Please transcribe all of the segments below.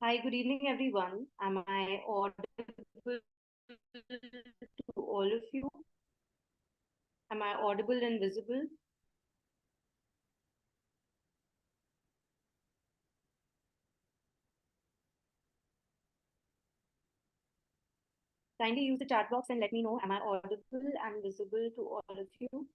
Hi, good evening, everyone. Am I audible to all of you? Am I audible and visible? Kindly use the chat box and let me know, am I audible and visible to all of you?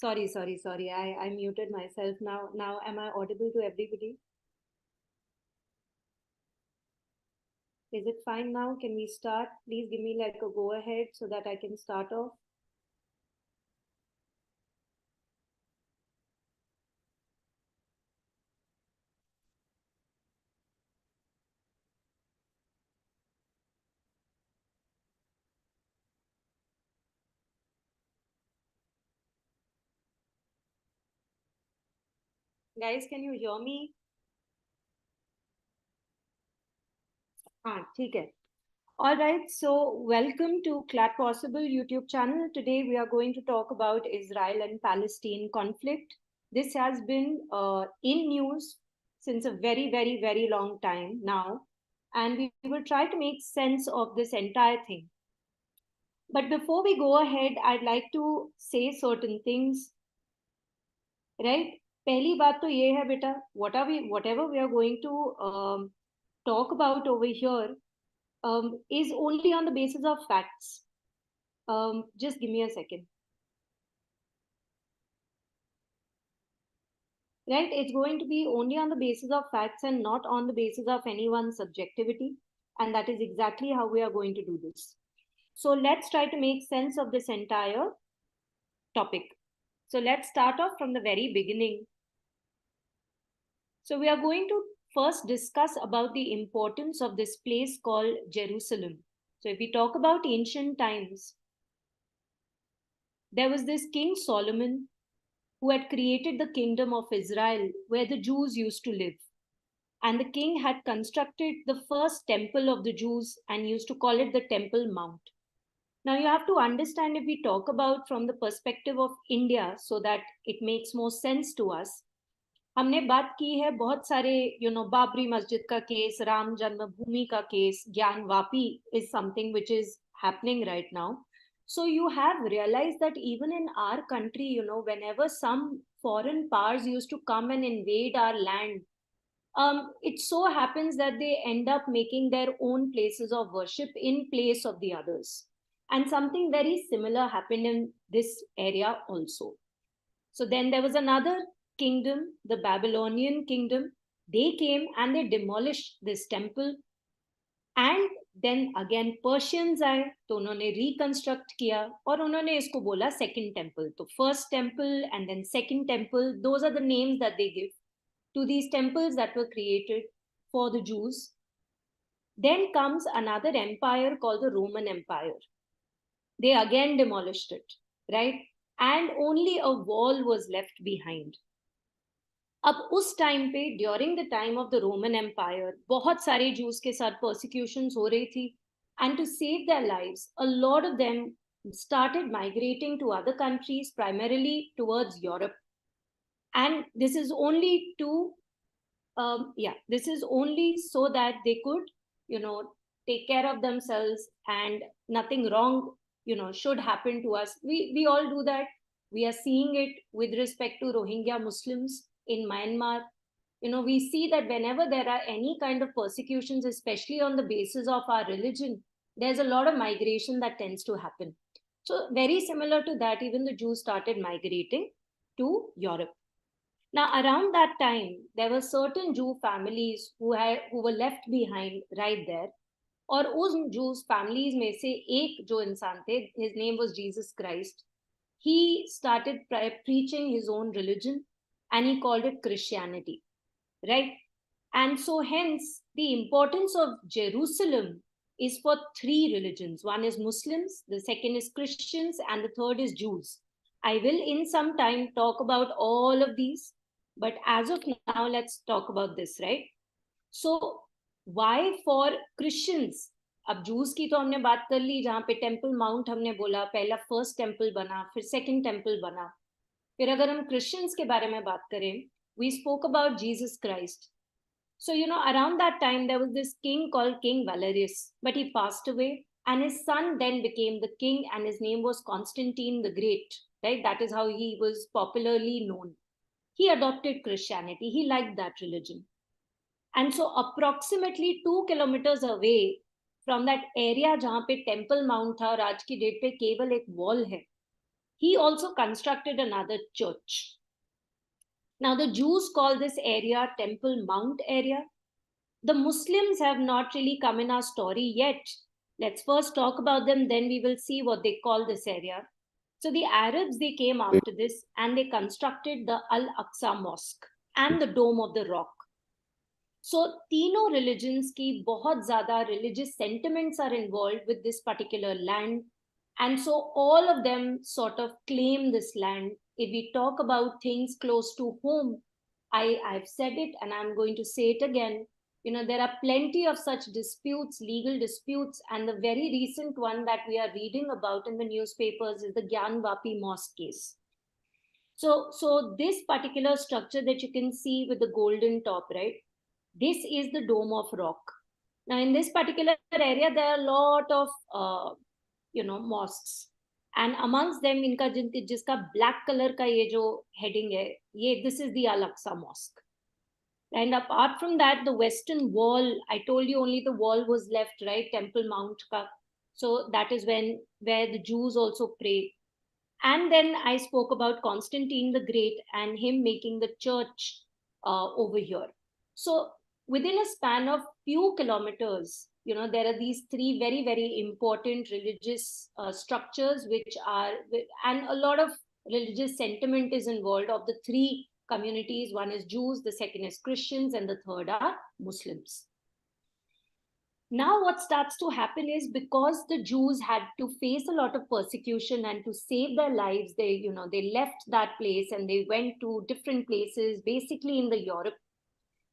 Sorry. I muted myself now. Now, am I audible to everybody? Is it fine now? Can we start? Please give me like a go ahead so that I can start off. Guys, can you hear me? ठीक है. All right, so welcome to Clat YouTube channel. Today we are going to talk about Israel and Palestine conflict. This has been in news since a very long time now, and we will try to make sense of this entire thing. But before we go ahead, I'd like to say certain things, right? पहली बात तो ये है बेटा, whatever we are going to talk about over here is only on the basis of facts. Just give me a second. Right? It's going to be only on the basis of facts and not on the basis of anyone's subjectivity. And that is exactly how we are going to do this. So let's try to make sense of this entire topic. So let's start off from the very beginning. So we are going to first discuss about the importance of this place called Jerusalem. So if we talk about ancient times, there was this King Solomon who had created the kingdom of Israel where the Jews used to live. And the king had constructed the first temple of the Jews and used to call it the Temple Mount. Now you have to understand, if we talk about from the perspective of India so that it makes more sense to us, हमने बात की है बहुत सारे बाबरी मस्जिद का case, Ram जन्मभूमि का case, ज्ञान Vapi is something which is happening right now. So you have realized that even in our country, whenever some foreign powers used to come and invade our land, it so happens that they end up making their own places of worship in place of the others. And something very similar happened in this area also. So then there was another kingdom, the Babylonian kingdom. They came and they demolished this temple. And then again Persians आए तो उन्होंने reconstruct किया और उन्होंने इसको बोला second temple. तो first temple and then second temple, those are the names that they give to these temples that were created for the Jews. Then comes another empire called the Roman Empire. They again demolished it, right? And only a wall was left behind. अब उस time पे during the time of the Roman empire बहुत सारे Jews के साथ persecutions हो रही थी, and to save their lives a lot of them started migrating to other countries, primarily towards Europe. And this is only to Yeah, this is only so that they could, you know, take care of themselves and nothing wrong, should happen to us. We all do that. We are seeing it with respect to Rohingya Muslims in Myanmar. We see that whenever there are any kind of persecutions, especially on the basis of our religion, there's a lot of migration that tends to happen. So very similar to that, even the Jews started migrating to Europe. Now, around that time, there were certain Jew families who were left behind right there. और उस Jews families में से एक जो इंसान थे, his name was Jesus Christ. He started preaching his own religion, and he called it Christianity, right? And so, hence, the importance of Jerusalem is for three religions. One is Muslims, the second is Christians, and the third is Jews. I will, in some time, talk about all of these. But as of now, let's talk about this, right? So, why for Christians? अब juice की तो हमने बात कर ली, जहाँ पे temple mount हमने बोला, पहला फर्स्ट टेम्पल बना, फिर सेकंड टेम्पल बना. फिर अगर हम क्रिश्चियंस के बारे में बात करें, we spoke about Jesus Christ. So, around that time, there was this king called King Valerius, but he passed away, and his son then became the king, and his name was Constantine the Great, right? That is how he was popularly known. He adopted Christianity. He liked that religion. And so approximately 2 kilometers away from that area जहाँ पे temple mount था और आज की date पे केवल एक wall है, he also constructed another church. Now the Jews call this area Temple Mount area. The Muslims have not really come in our story yet. Let's first talk about them, then we will see what they call this area. So the Arabs, they came after this and they constructed the Al-Aqsa Mosque and the Dome of the Rock. So तीनों religions की बहुत ज़्यादा religious sentiments are involved with this particular land. And so all of them sort of claim this land. If we talk about things close to home, I've said it and I'm going to say it again. There are plenty of such disputes, legal disputes, and the very recent one that we are reading about in the newspapers is the Gyanvapi Mosque case. So this particular structure that you can see with the golden top, right? This is the Dome of Rock. Now, in this particular area, there are a lot of, mosques. And amongst them, इनका जिसका black color का ये जो heading है, this is the Al-Aqsa Mosque. And apart from that, the western wall, I told you only the wall was left, right? Temple Mount ka. So that is where the Jews also pray. And then I spoke about Constantine the Great and him making the church over here. So within a span of few kilometers, there are these three very, very important religious structures and a lot of religious sentiment is involved of the three communities. One is Jews, the second is Christians, and the third are Muslims. Now what starts to happen is, because the Jews had to face a lot of persecution and to save their lives, they left that place and they went to different places, basically in the Europe.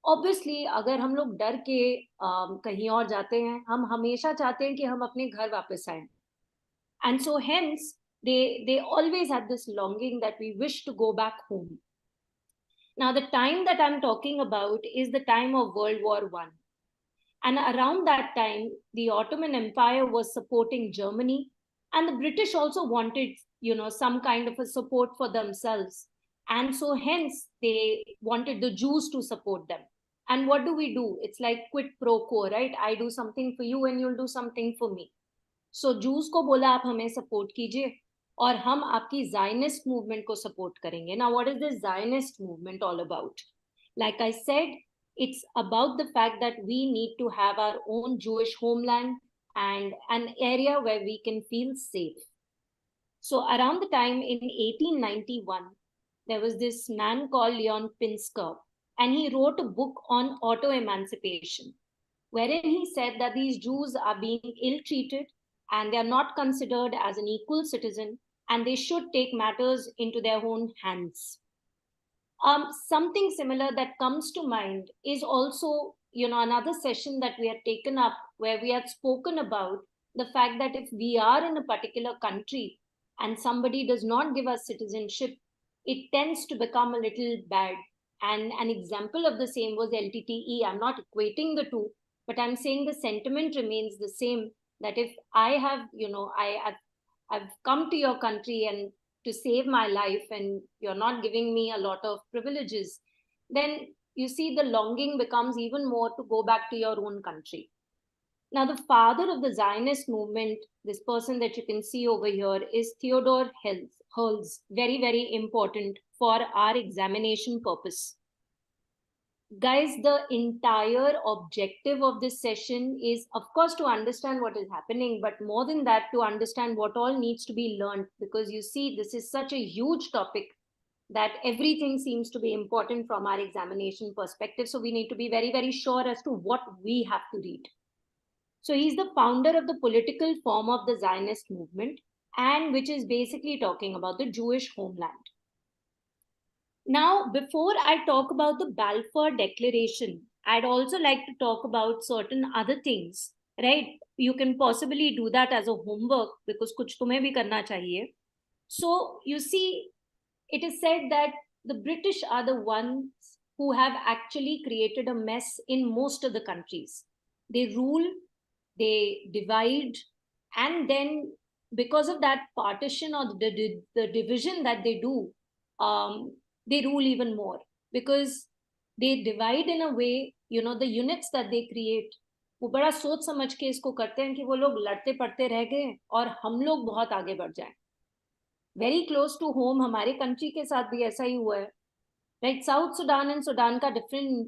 Obviously, अगर हम लोग डर के कहीं और जाते हैं, हम हमेशा चाहते हैं कि हम अपने घर वापस आएं. And so hence, they always had this longing that we wish to go back home. Now, the time that I'm talking about is the time of World War I. And around that time, the Ottoman Empire was supporting Germany, and the British also wanted, some kind of a support for themselves. And so hence, they wanted the Jews to support them. And what do? It's like quid pro quo, right? I do something for you and you'll do something for me. So Jews को बोला आप हमें support कीजिए और हम आपकी Zionist movement को support करेंगे. Now, what is this Zionist movement all about? Like I said, it's about the fact that we need to have our own Jewish homeland and an area where we can feel safe. So around the time in 1891, there was this man called Leon Pinsker, and he wrote a book on auto-emancipation, wherein he said that these Jews are being ill-treated and they are not considered as an equal citizen, and they should take matters into their own hands. Something similar that comes to mind is also, another session that we had taken up where we had spoken about the fact that if we are in a particular country and somebody does not give us citizenship, it tends to become a little bad. And an example of the same was LTTE. I'm not equating the two, but I'm saying the sentiment remains the same, that if I have, I've come to your country and to save my life, and you're not giving me a lot of privileges, then you see the longing becomes even more to go back to your own country. Now, the father of the Zionist movement, this person that you can see over here, is Theodore Herzl. Very, very important for our examination purpose. Guys, the entire objective of this session is, of course, to understand what is happening, but more than that, to understand what all needs to be learned. Because you see, this is such a huge topic that everything seems to be important from our examination perspective. So we need to be very, very sure as to what we have to read. So he's the founder of the political form of the Zionist movement, and which is basically talking about the Jewish homeland. Now, before I talk about the Balfour Declaration, I'd also like to talk about certain other things, right? You can possibly do that as a homework because kuch tumhe bhi karna chahiye. So you see, it is said that the British are the ones who have actually created a mess in most of the countries. They rule, they divide, and then because of that partition or the division that they do, they rule even more, because they divide in a way, the units that they create, वो बड़ा सोच समझ के इसको करते हैं कि वो लोग लड़ते पड़ते रह गए और हम लोग बहुत आगे बढ़ जाएं. वेरी क्लोज टू होम हमारे कंट्री के साथ भी ऐसा ही हुआ है, right? South Sudan and Sudan का डिफरेंट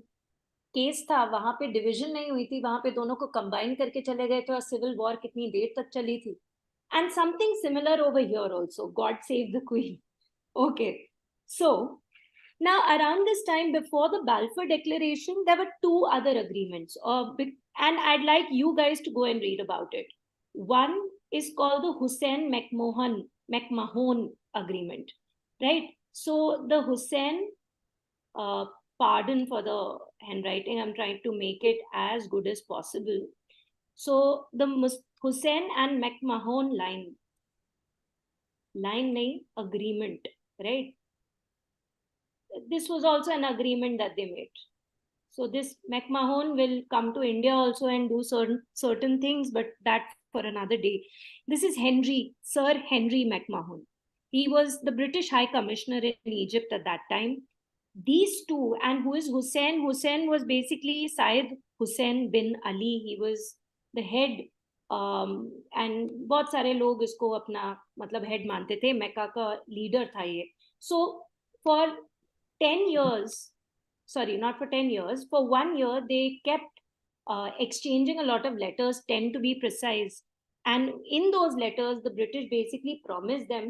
केस था, वहां पे डिवीजन नहीं हुई थी, वहां पे दोनों को कंबाइन करके चले गए थे और सिविल वॉर कितनी देर तक चली थी. And something similar over here also, God save the queen. Okay, so now around this time before the Balfour Declaration, there were two other agreements, and I'd like you guys to go and read about it. One is called the Hussein-McMahon agreement, right? So the Hussein, pardon for the handwriting, I'm trying to make it as good as possible. So the Hussein and McMahon line nahi, agreement, right? This was also an agreement that they made. So this McMahon will come to India also and do certain things, but that for another day. This is Sir Henry McMahon. He was the British High Commissioner in Egypt at that time. These two, and who is Hussein? Hussein was basically Syed Hussein bin Ali. He was the head, and बहुत सारे लोग इसको अपना मतलब head मानते थे. Mecca का leader था ये. So for 10 years, sorry, not for 10 years, for 1 year, they kept exchanging a lot of letters, 10 to be precise. And in those letters, the British basically promised them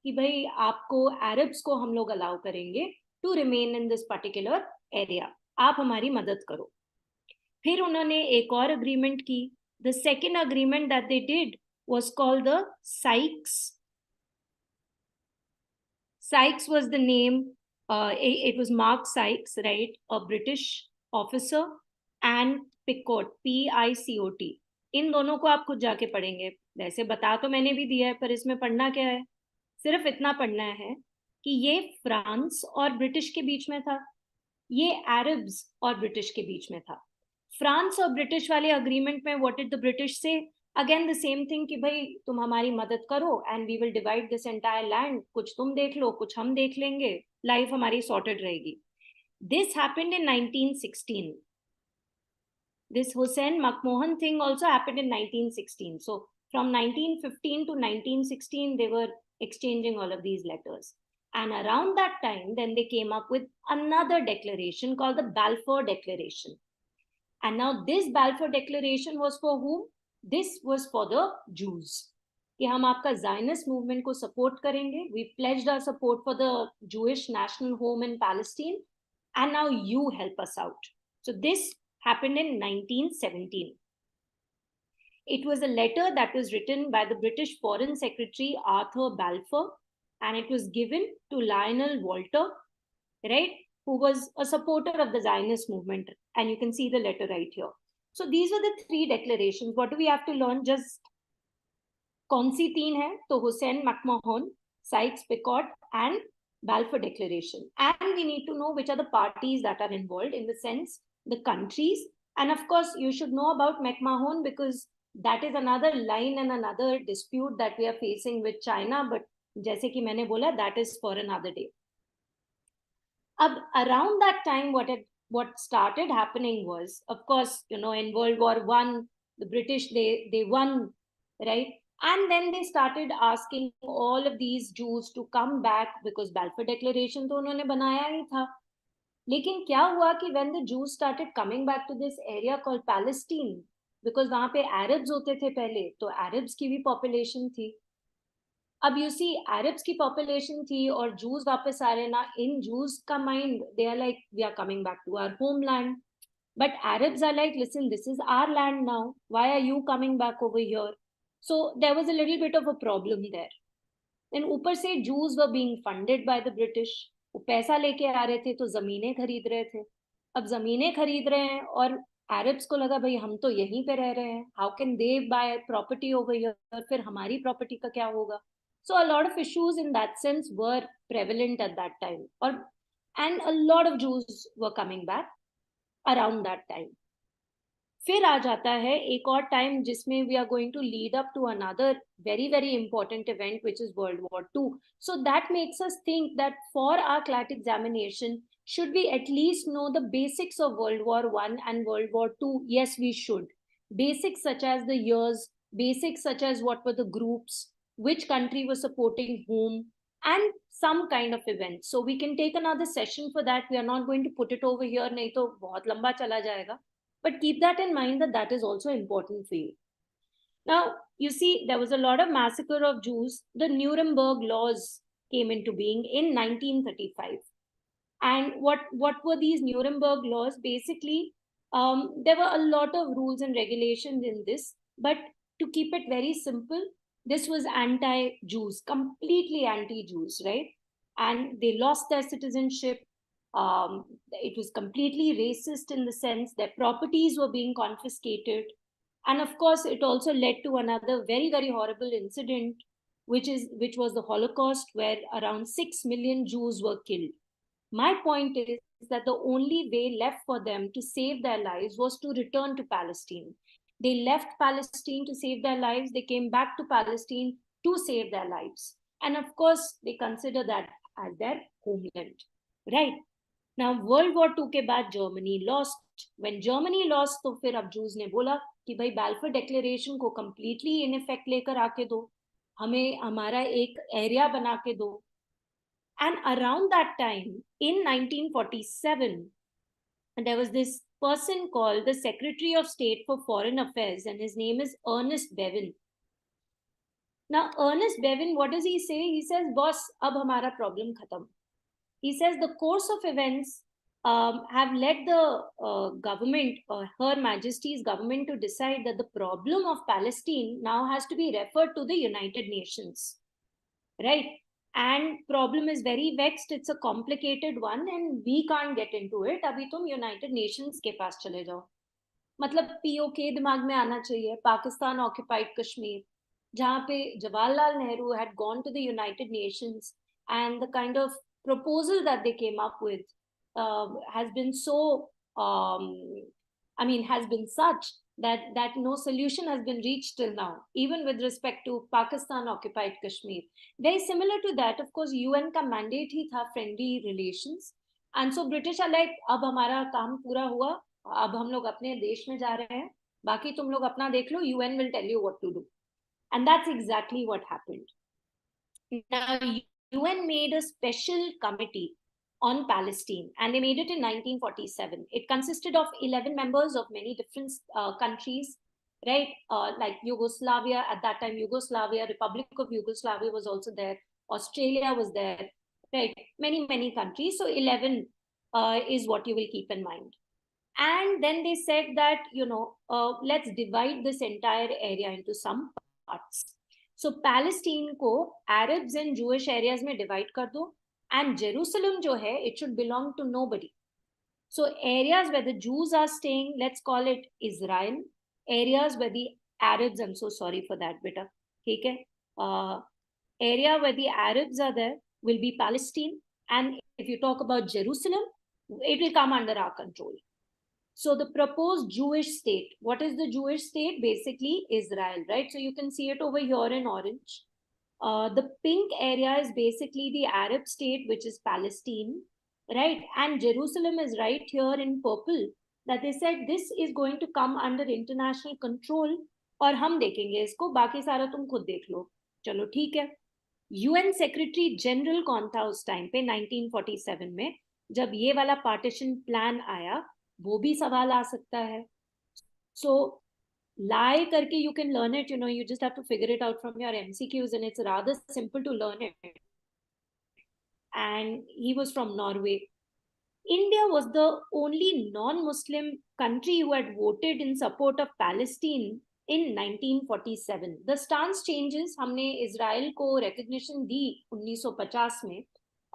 कि भाई आपको Arabs को हम लोग allow करेंगे to remain in this particular area. आप हमारी मदद करो. फिर उन्होंने एक और agreement की. The second agreement that they did was called the Sykes. Sykes was the name. It was Mark Sykes, right? A British officer, and Picot, P-I-C-O-T. इन दोनों को आप खुद जाके पढ़ेंगे. वैसे बता तो मैंने भी दिया है, पर इसमें पढ़ना क्या है? सिर्फ इतना पढ़ना है कि ये फ्रांस और ब्रिटिश के बीच में था, ये अरब्स और ब्रिटिश के बीच में था. फ्रांस और ब्रिटिश वाले अग्रीमेंट में व्हाट डिड द ब्रिटिश से? अगेन द सेम थिंग कि भाई तुम हमारी मदद करो and we will divide this entire land, कुछ तुम देख लो, कुछ हम देख लेंगे, लाइफ हमारी सॉर्टेड रहेगी. This happened in 1916. This Hussein-McMahon thing also happened in 1916. So from 1915 to 1916, they were exchanging all of these letters. And around that time, then they came up with another declaration called the Balfour Declaration. And now this Balfour Declaration was for whom? This was for the Jews. कि हम आपका Zionist movement को support करेंगे. We pledged our support for the Jewish national home in Palestine, and now you help us out. So this happened in 1917. It was a letter that was written by the British Foreign Secretary Arthur Balfour, and it was given to Lionel Walter, right, who was a supporter of the Zionist movement. And you can see the letter right here. So these were the three declarations. What do we have to learn? Just कौन सी तीन है? तो Hussein-McMahon, Sykes-Picot, and Balfour Declaration. And we need to know which are the parties that are involved, in the sense, the countries. And of course, you should know about McMahon, because that is another line and another dispute that we are facing with China. But जैसे कि मैंने बोला, that is for another day. Around that time, what started happening was, of course, in World War One, the British, they won, right? And then they started asking all of these Jews to come back, because Balfour Declaration तो उन्होंने बनाया ही था. लेकिन क्या हुआ कि when the Jews started coming back to this area called Palestine, because वहां पे Arabs होते थे पहले, तो Arabs की भी population थी. अब यू सी अरब्स की पॉपुलेशन थी और जूस वापस आ रहे ना, इन जूस का mind, they are like we are coming back to our homeland. But Arabs are like, listen, this is our land now, why are you coming back over here? So there was a little bit of a problem there. Then ऊपर से Jews were being funded by the British. वो पैसा लेके आ रहे थे तो जमीनें खरीद रहे थे. अब जमीनें खरीद रहे हैं और अरब्स को लगा भाई हम तो यहीं पे रह रहे हैं, how can they buy property over here, फिर हमारी प्रॉपर्टी का क्या होगा? So a lot of issues in that sense were prevalent at that time, and a lot of Jews were coming back around that time. फिर आ जाता है एक और टाइम जिसमें we are going to lead up to another very very important event, which is World War II. So that makes us think that for our CLAT examination, should we at least know the basics of World War I and World War II? Yes, we should. Basics such as the years, basics such as what were the groups, which country was supporting whom, and some kind of event. So we can take another session for that. We are not going to put it over here, नहीं तो बहुत लंबा चला जाएगा. But keep that in mind, that that is also important for you. Now, you see, there was a lot of massacre of Jews. The Nuremberg laws came into being in 1935. And what were these Nuremberg laws? Basically, there were a lot of rules and regulations in this. But to keep it very simple, this was anti-Jews, completely anti-Jews, right? And they lost their citizenship. It was completely racist in the sense that properties were being confiscated. And of course, it also led to another very, very horrible incident, which was the Holocaust, where around 6 million Jews were killed. My point is that the only way left for them to save their lives was to return to Palestine. They left Palestine to save their lives. They came back to Palestine to save their lives. And of course, they consider that as their homeland, right? Now, World War II के बाद Germany lost. When Germany lost, तो फिर अब Jews ने बोला कि भाई Balfour Declaration को completely in effect लेकर आके दो, हमें हमारा एक area बना के दो. And around that time, in 1947, there was this person called the Secretary of State for Foreign Affairs, and his name is Ernest Bevin. Now, Ernest Bevin, what does he say? He says, boss, ab hamara problem khatam. He says the course of events have led the government, Her Majesty's government, to decide that the problem of Palestine now has to be referred to the United Nations, right? And problem is very vexed. It's a complicated one, and we can't get into it. अभी तुम United Nations के पास चले जाओ. मतलब POK दिमाग में आना चाहिए. Pakistan occupied Kashmir, जहाँ पे Jawaharlal Nehru had gone to the United Nations, and the kind of proposal that they came up with has been so, has been such that no solution has been reached till now, even with respect to Pakistan occupied Kashmir. Very similar to that, of course, UN का mandate ही था friendly relations, and so British are like, अब हमारा काम पूरा हुआ, अब हम लोग अपने देश में जा रहे हैं, बाकी तुम लोग अपना देख लो, UN will tell you what to do. And that's exactly what happened. Now, UN made a special committee on Palestine, and they made it in 1947. It consisted of 11 members of many different countries, right? Like Yugoslavia, at that time, Yugoslavia, Republic of Yugoslavia was also there. Australia was there, right? Many, many countries. So 11 is what you will keep in mind. And then they said that, let's divide this entire area into some parts. So Palestine को Arabs and Jewish areas में divide कर दो, and Jerusalem जो है, it should belong to nobody. So areas where the Jews are staying, let's call it Israel. Areas where the Arabs, I'm so sorry for that, beta, ठीक है? Area where the Arabs are there will be Palestine, And if you talk about Jerusalem, it will come under our control. So the proposed Jewish state, what is the Jewish state? Basically Israel, right? So you can see it over here in orange. The pink area is basically the Arab state, which is Palestine, right? And Jerusalem is right here in purple, that they said this is going to come under international control और हम देखेंगे इसको, बाकी सारा तुम खुद देख लो. चलो ठीक है. यूएन सेक्रेटरी जनरल कौन था उस टाइम पे 1947 में, जब ये वाला पार्टीशन प्लान आया? वो भी सवाल आ सकता है. So lie karke you can learn it, you just have to figure it out from your MCQs, and it's rather simple to learn it. And he was from Norway. India was the only non-Muslim country who had voted in support of Palestine in 1947. The stance changes. हमने Israel को recognition दी 1950 में,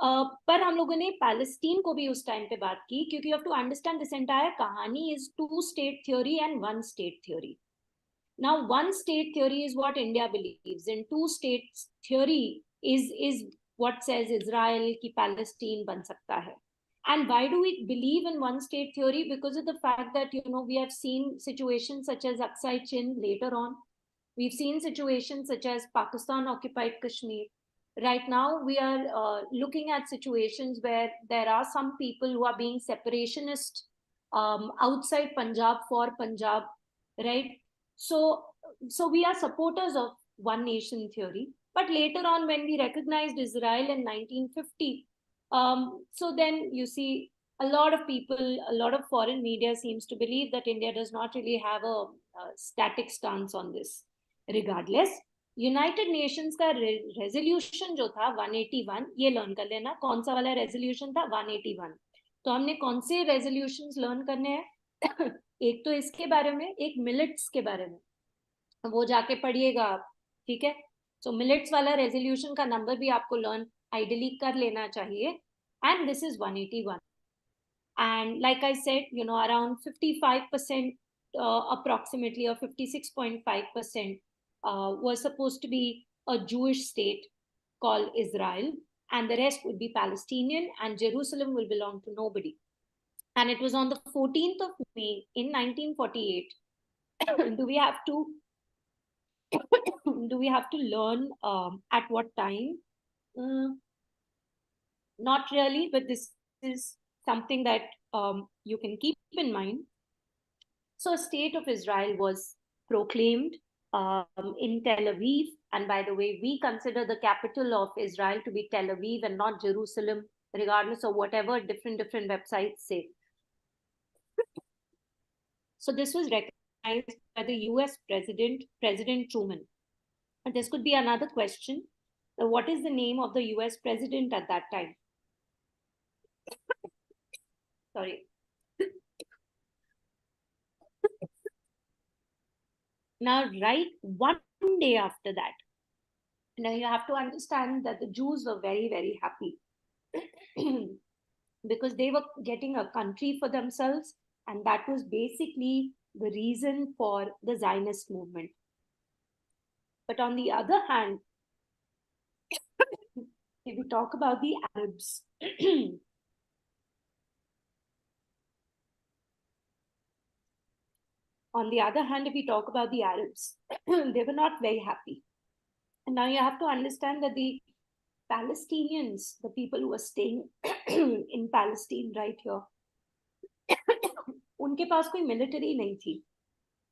पर हम लोगों ने Palestine को भी उस टाइम पे बात की, क्योंकि you have to understand this entire कहानी is two state theory and one state theory. Now, one state theory is what India believes in. Two states theory is what says Israel ki Palestine ban sakta hai. And why do we believe in one state theory? Because of the fact that, we have seen situations such as Aksai Chin later on. We've seen situations such as Pakistan occupied Kashmir. Right now, we are looking at situations where there are some people who are being separationist outside Punjab for Punjab, right? So we are supporters of one nation theory. But later on, when we recognized Israel in 1950, so then you see a lot of people, a lot of foreign media seems to believe that India does not really have a static stance on this. Regardless, United Nations का resolution जो था 181, ये learn कर लेना कौन सा वाला resolution था, 181. तो हमने कौन से रेजोल्यूशंस लर्न करने हैं? एक तो इसके बारे में, एक मिलेट्स के बारे में, वो जाके पढ़िएगा आप, ठीक है? सो मिलेट्स वाला रेजोल्यूशन का नंबर भी आपको लर्न आइडियली कर लेना चाहिए. And this is 181. And like I said, around 55% approximately, or 56.5% was supposed to be a Jewish state called Israel, and the rest would be Palestinian, and Jerusalem will belong to nobody. And it was on the 14th of May in 1948. Do we have to learn at what time? Not really, but this is something that you can keep in mind. So, a state of Israel was proclaimed in Tel Aviv. And by the way, we consider the capital of Israel to be Tel Aviv and not Jerusalem, regardless of whatever different websites say. So this was recognized by the US President Truman. And this could be another question. What is the name of the US President at that time? Sorry. Now, right one day after that, now you have to understand that the Jews were very, very happy because they were getting a country for themselves, and that was basically the reason for the Zionist movement. But on the other hand, if we talk about the Arabs, if we talk about the Arabs, they were not very happy. And now you have to understand that the Palestinians, the people who are staying in Palestine right here, उनके पास कोई military नहीं थी,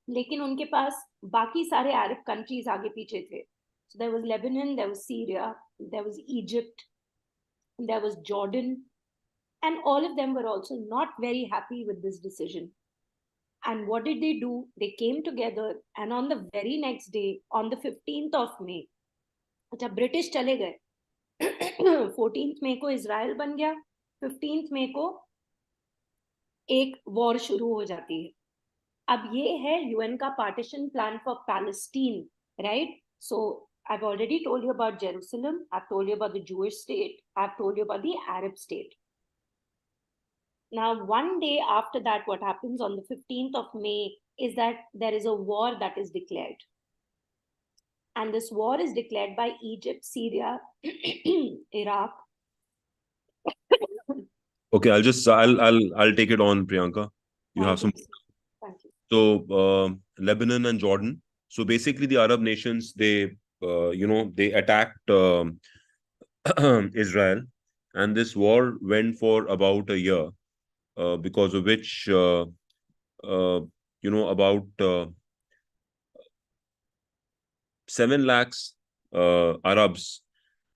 लेकिन उनके पास बाकी सारे अरब countries आगे पीछे थे. So there was Lebanon, there was Syria, there was Egypt, there was Jordan, and all of them were also not very happy with this decision. And what did they do? They came together, and on the very next day, on the 15th of May, अच्छा British चले गए, 14th May को Israel बन गया, 15th May को एक war शुरू हो जाती है. अब ये है यूएन का partition plan for Palestine, right? So I've already told you about Jerusalem, I've told you about the Jewish state, I've told you about the Arab state. Now, one day after that, what happens on the 15th of May is that there is a war that is declared. And this war is declared by Egypt, Syria, Iraq, Okay, I'll take it on, Priyanka. You have Thank you. some. Thank you. So Lebanon and Jordan. So basically, the Arab nations, they attacked Israel, and this war went for about a year, because of which uh, about 7 lakhs Arabs,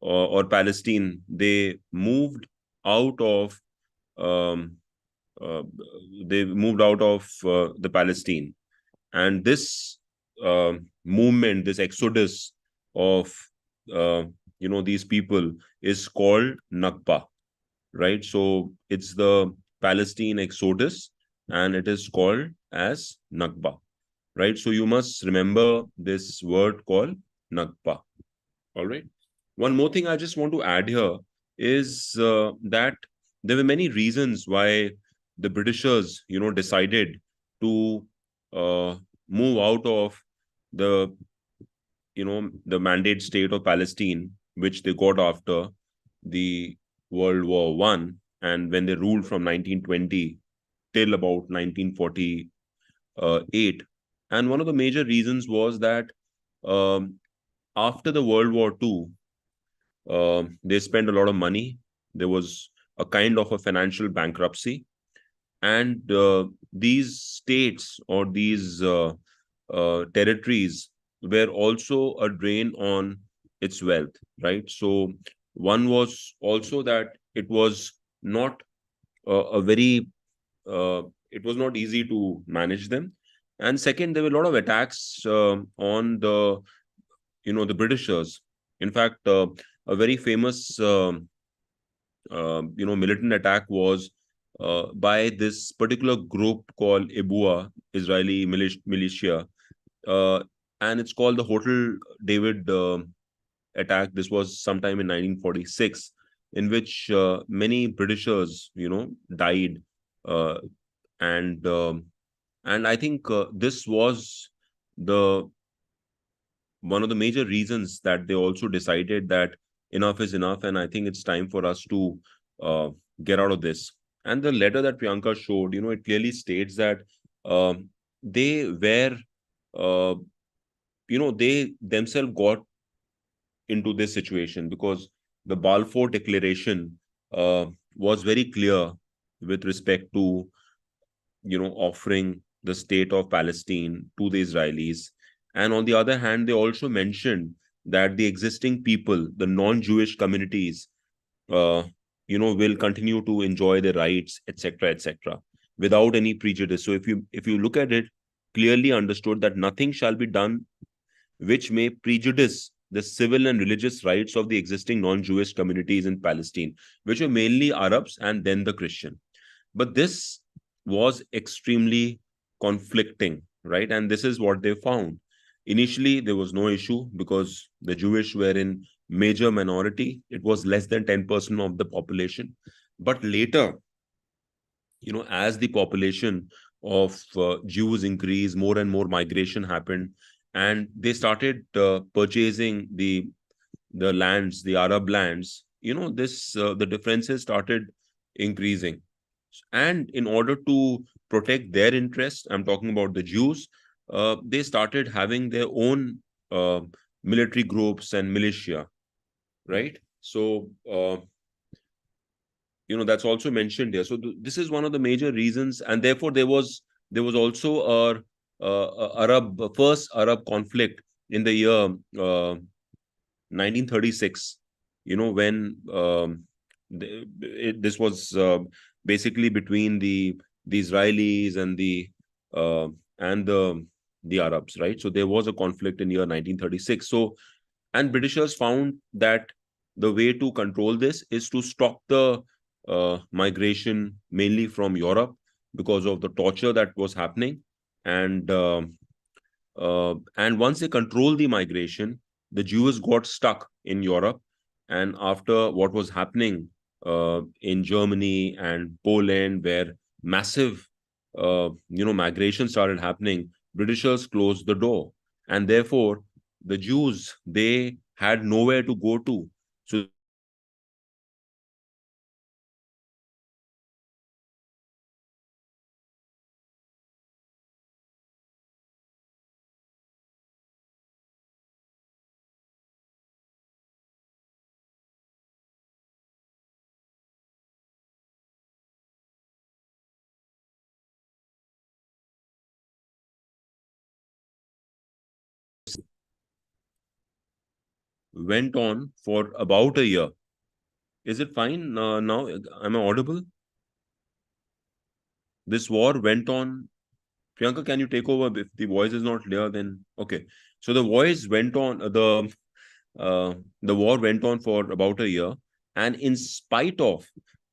or Palestine, they moved out of um, uh, the Palestine, and this movement, this exodus of uh, these people is called Nakba, right? So it's the Palestine exodus, and it is called as Nakba, right? So you must remember this word called Nakba. All right. One more thing I just want to add here is that there were many reasons why the Britishers, decided to uh, move out of the, the mandate state of Palestine, which they got after the World War One, and when they ruled from 1920 till about 1948. And one of the major reasons was that um, after the World War Two, they spent a lot of money. There was a kind of a financial bankruptcy, and these states, or these territories, were also a drain on its wealth, right? So one was also that it was not a very it was not easy to manage them. And second, there were a lot of attacks on the Britishers. In fact, a very famous militant attack was by this particular group called Ibua, Israeli militia, uh, and it's called the Hotel David attack. This was sometime in 1946, in which many Britishers, died, uh, and I think this was the one of the major reasons that they also decided that enough is enough, and I think it's time for us to uh, get out of this. And the letter that Priyanka showed, it clearly states that they were, uh, they themselves got into this situation because the Balfour Declaration was very clear with respect to offering the state of Palestine to the Israelis. And on the other hand, they also mentioned that the existing people, the non-Jewish communities, uh, will continue to enjoy their rights, etc., etc., without any prejudice. So if you look at it, clearly understood that nothing shall be done which may prejudice the civil and religious rights of the existing non-Jewish communities in Palestine, which were mainly Arabs and then the Christian. But this was extremely conflicting, right? And this is what they found. Initially, there was no issue because the Jewish were in major minority. It was less than 10% of the population. But later, as the population of Jews increased, more and more migration happened, and they started purchasing the lands, the Arab lands. This the differences started increasing, and in order to protect their interests, I'm talking about the Jews, they started having their own military groups and militia, right? So that's also mentioned here. So this is one of the major reasons, and therefore there was also a first Arab conflict in the year 1936. When this was basically between the Israelis and uh, the Arabs, right? So there was a conflict in year 1936. So, and Britishers found that the way to control this is to stop the migration mainly from Europe because of the torture that was happening. And once they controlled the migration, the Jews got stuck in Europe. And after what was happening in Germany and Poland, where massive migration started happening, Britishers closed the door, and therefore the Jews, they had nowhere to go to. So went on for about a year. Is it fine now? Am I audible? This war went on. Priyanka, can you take over? If the voice is not clear, then okay. So the voice went on. The war went on for about a year, and in spite of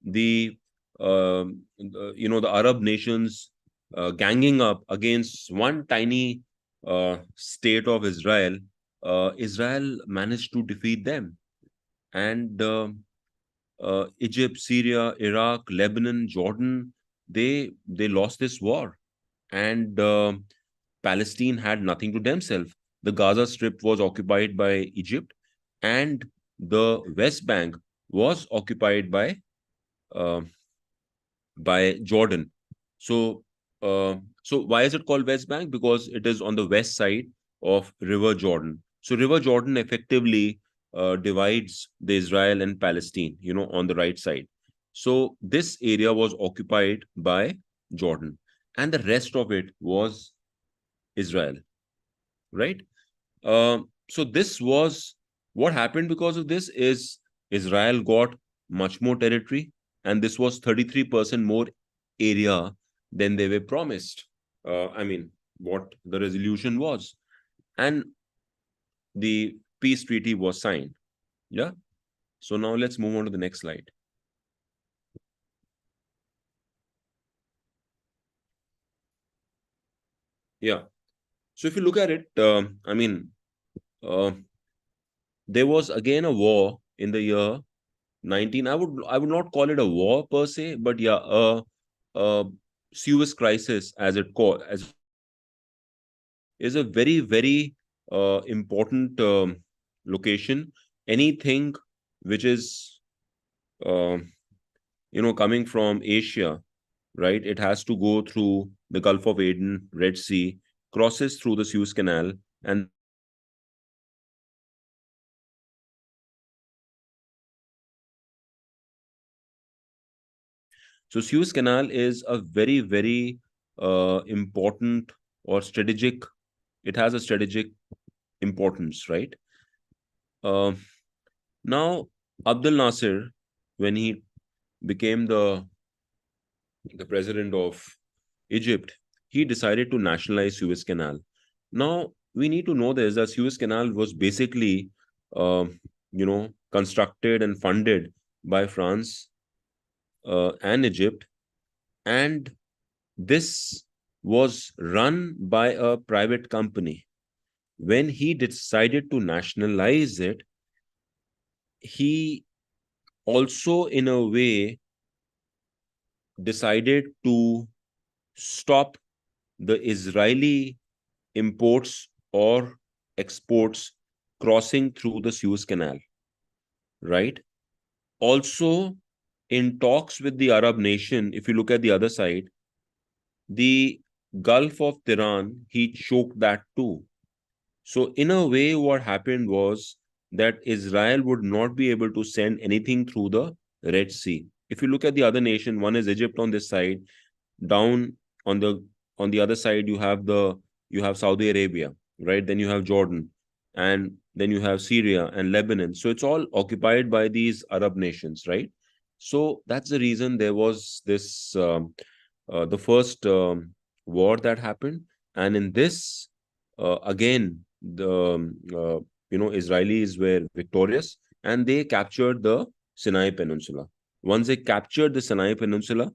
the the Arab nations ganging up against one tiny state of Israel, Israel managed to defeat them. And Egypt, Syria, Iraq, Lebanon, Jordan, they lost this war, and Palestine had nothing to themselves. The Gaza Strip was occupied by Egypt, and the West Bank was occupied uh, by Jordan. So, so why is it called West Bank? Because it is on the west side of River Jordan. So, River Jordan effectively divides the Israel and Palestine, on the right side. So, this area was occupied by Jordan, and the rest of it was Israel, right? So this was what happened. Because of this is Israel got much more territory, and this was 33% more area than they were promised. I mean, what the resolution was, and the peace treaty was signed. Yeah. So now let's move on to the next slide. Yeah. So if you look at it, uh, there was again a war in the year 19. I would not call it a war per se, but yeah, a Suez crisis, as is a very very important location. Anything which is uh, coming from Asia, right? It has to go through the Gulf of Aden, Red Sea, crosses through the Suez Canal, and so Suez Canal is a very very important or strategic. It has a strategic importance, right? Uh, Now, Abdul Nasser, when he became the president of Egypt, he decided to nationalize Suez Canal. Now, we need to know this, that Suez Canal was basically, constructed and funded by France and Egypt, and this was run by a private company. When he decided to nationalize it, he also, in a way, decided to stop the Israeli imports or exports crossing through the Suez Canal, right? Also, in talks with the Arab nation, if you look at the other side, the Gulf of Tehran, he choked that too. So, in a way, what happened was that Israel would not be able to send anything through the Red Sea. If you look at the other nation, one is Egypt on this side, down on the other side you have Saudi Arabia, right? Then you have Jordan, and then you have Syria and Lebanon. So it's all occupied by these Arab nations, right? So that's the reason there was this the first war that happened. And in this, again, the Israelis were victorious, and they captured the Sinai Peninsula. Once they captured the Sinai Peninsula,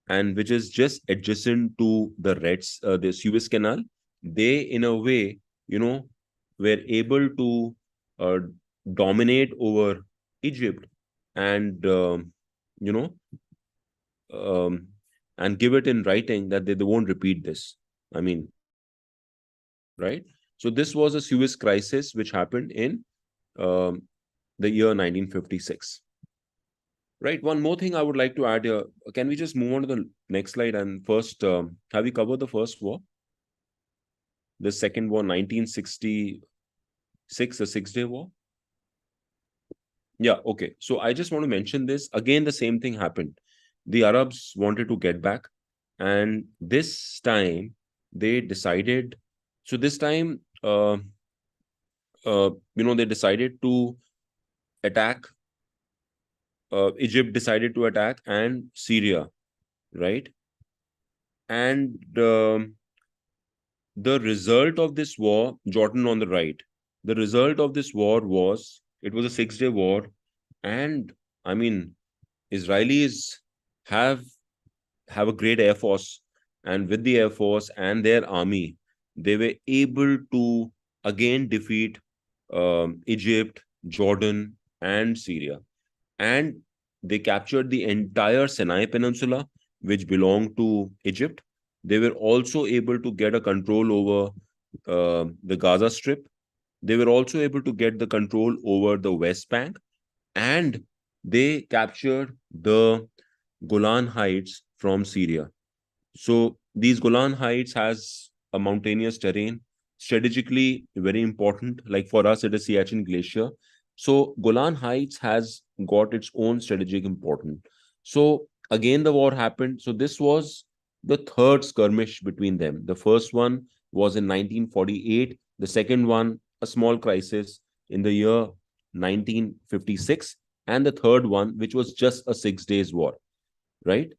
and which is just adjacent to the Suez Canal, they, in a way, were able to uh, dominate over Egypt, and you know um, and give it in writing that they won't repeat this. I mean, right? So this was a Suez crisis which happened in um, the year 1956. Right. One more thing I would like to add here. Can we just move on to the next slide? And first, have we covered the first war? The second war, 1966, the Six Day War? Yeah, okay. So I just want to mention this. Again, the same thing happened. The Arabs wanted to get back. And this time, they decided. So this time, they decided to attack. Egypt decided to attack and Syria, right? And the result of this war, Jordan on the right, the result of this war was, it was a 6-day war. And I mean, Israelis have have a great air force, and with the air force and their army, they were able to again defeat Egypt, Jordan, and Syria. And they captured the entire Sinai Peninsula, which belonged to Egypt. They were also able to get a control over the Gaza Strip. They were also able to get the control over the West Bank, and they captured the Golan Heights from Syria. So these Golan Heights has a mountainous terrain, strategically very important. Like for us, it is Siachen Glacier. So Golan Heights has got its own strategic importance. So again, the war happened. So this was the third skirmish between them. The first one was in 1948. The second one, a small crisis in the year 1956. And the third one, which was just a 6 days war, right?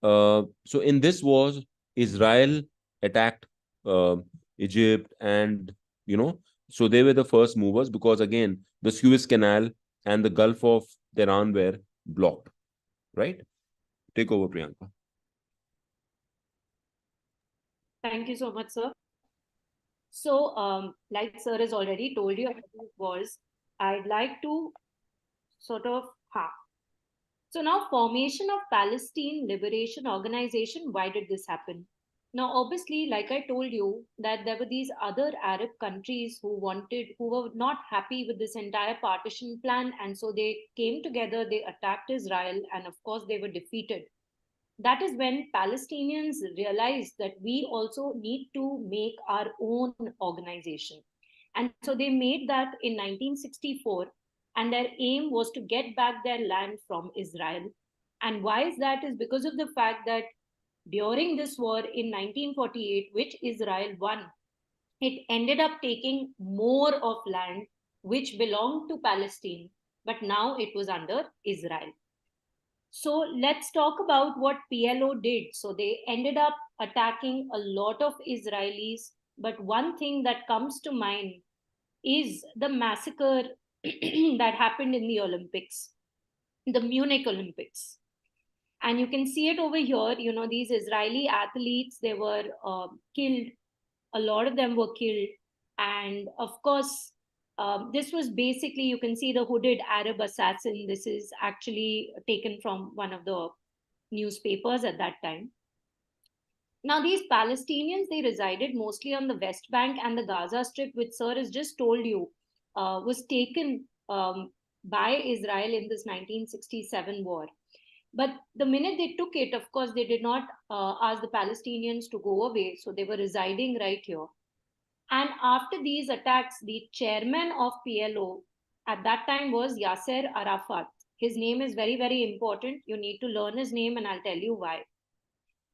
So in this wars, Israel attacked uh, Egypt, and so they were the first movers, because again the Suez Canal and the Gulf of Tehran were blocked. Right? Take over, Priyanka. Thank you so much, sir. So, like sir has already told you about these wars, I'd like to sort of So now formation of Palestine Liberation Organization, why did this happen? Now, obviously, like I told you, that there were these other Arab countries who were not happy with this entire partition plan. And so they came together, they attacked Israel, and of course, they were defeated. That is when Palestinians realized that we also need to make our own organization. And so they made that in 1964, and their aim was to get back their land from Israel. And why is that? Is because of the fact that during this war in 1948, which Israel won, it ended up taking more of land which belonged to Palestine, but now it was under Israel. So let's talk about what PLO did. So they ended up attacking a lot of Israelis. But one thing that comes to mind is the massacre that happened in the Olympics, the Munich Olympics. And you can see it over here. These Israeli athletes, they were killed. A lot of them were killed. And of course, this was basically, you can see the hooded Arab assassin. This is actually taken from one of the newspapers at that time. Now, these Palestinians, they resided mostly on the West Bank and the Gaza Strip, which Sir has just told you was taken by Israel in this 1967 war. But the minute they took it, of course, they did not ask the Palestinians to go away. So they were residing right here. And after these attacks, the chairman of PLO at that time was Yasser Arafat. His name is very, very important. You need to learn his name, and I'll tell you why.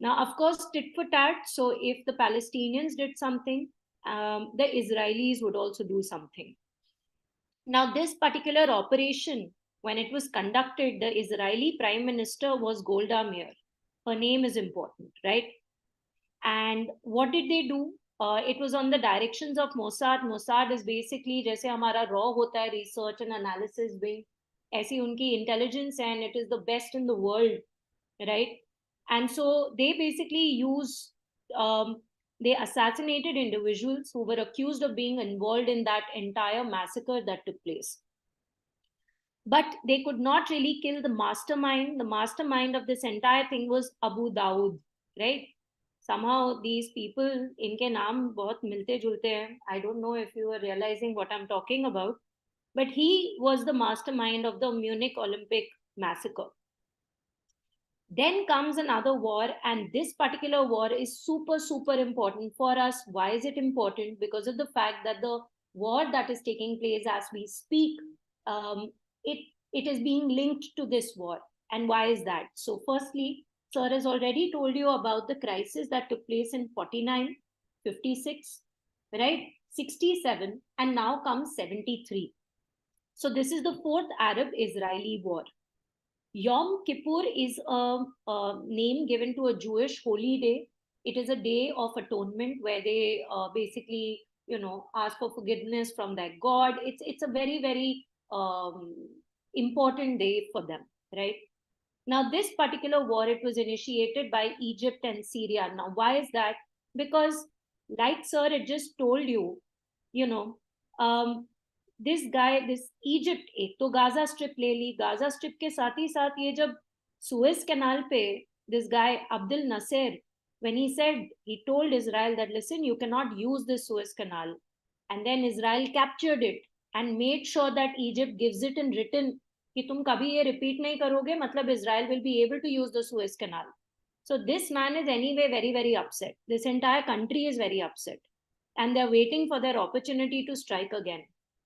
Now, of course, tit for tat. So if the Palestinians did something, the Israelis would also do something. Now, this particular operation, when it was conducted, the Israeli Prime Minister was Golda Meir. Her name is important, right? And what did they do? It was on the directions of Mossad. Mossad is basically जैसे हमारा raw होता है research and analysis wing, ऐसी उनकी intelligence है, and it is the best in the world, right? And so they basically they assassinated individuals who were accused of being involved in that entire massacre that took place. But they could not really kill the mastermind. The mastermind of this entire thing was Abu Dawood, right? Somehow these people, इनके नाम बहुत मिलते जुलते हैं. I don't know if you are realizing what I'm talking about, but he was the mastermind of the Munich Olympic massacre. Then comes another war, and this particular war is super, super important for us. Why is it important? Because of the fact that the war that is taking place as we speak, it is being linked to this war. And why is that? So, firstly, Sir has already told you about the crisis that took place in 49, 56, right? 67, and now comes 73. So this is the fourth Arab-Israeli war. Yom Kippur is a name given to a Jewish holy day. It is a day of atonement where they basically, ask for forgiveness from their God. It's a very, very important day for them, right? Now, this particular war, it was initiated by Egypt and Syria. Now, why is that? Because, like Sir had just told you, you know, this guy, this Egypt, एक तो Gaza strip ले ली, Gaza strip के साथ ही साथ ये जब Suez canal पे this guy Abdul Nasser, when he said, he told Israel that, listen, you cannot use this Suez Canal. And then Israel captured it and made sure that Egypt gives it in written कि तुम कभी ये repeat नहीं करोगे, मतलब Israel will be able to use the Suez Canal. So this man is anyway very, very upset. This entire country is very upset. And they're waiting for their opportunity to strike again.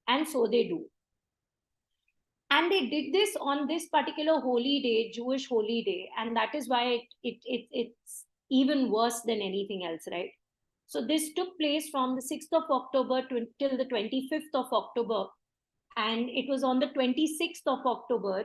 And so they do. And they did this on this particular holy day, Jewish holy day. And that is why it's even worse than anything else, right? So this took place from the 6th of October till the 25th of October. And it was on the 26th of October